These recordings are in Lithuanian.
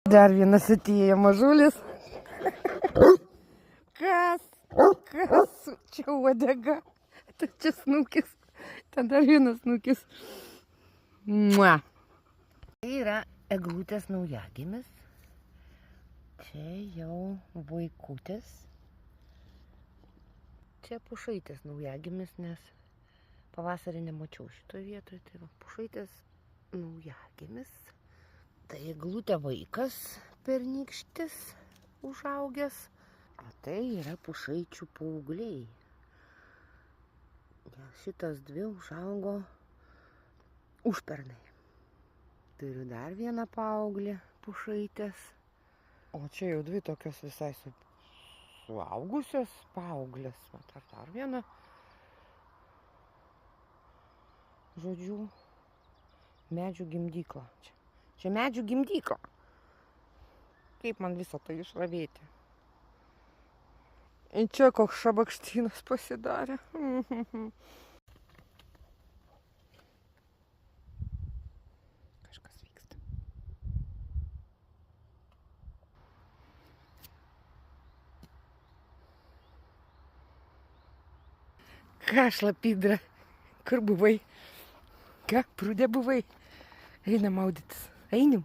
Dar vienas atėjo mažulis. Kas? Čia uodega. Tai čia snukis. Ten dar vienas snukis. Mua. Tai yra eglutės naujagimis. Čia jau vaikutis. Čia pušaitės naujagimis, nes pavasarį nemačiau šitoje vietoje. Tai va, pušaitės naujagimis. Tai eglutė vaikas pernykštis užaugęs. O tai yra pušaičių paaugliai. Šitas dvi užaugo užpernai. Turiu dar vieną paauglį pušaitės. O čia jau dvi tokios visai suaugusios paauglės. Dar viena. Žodžiu, medžių gimdykla. Čia medžių gimdykla. Kaip man visą tai išravėti? Ir čia koks šabakštynas pasidarė. Kažkas vyksta. Ką, šlapydra? Kur buvai? Ką, prūdė buvai? Einam maudytis. Einam.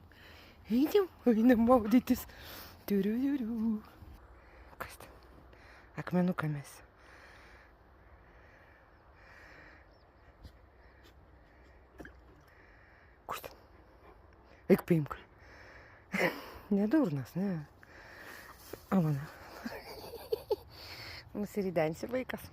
Einam maudytis. Turiu. Kas ten? Akmenukamis. Kur ten? Eik paimk. Nedurnas, ne? O mano. Nusiridensi vaikas.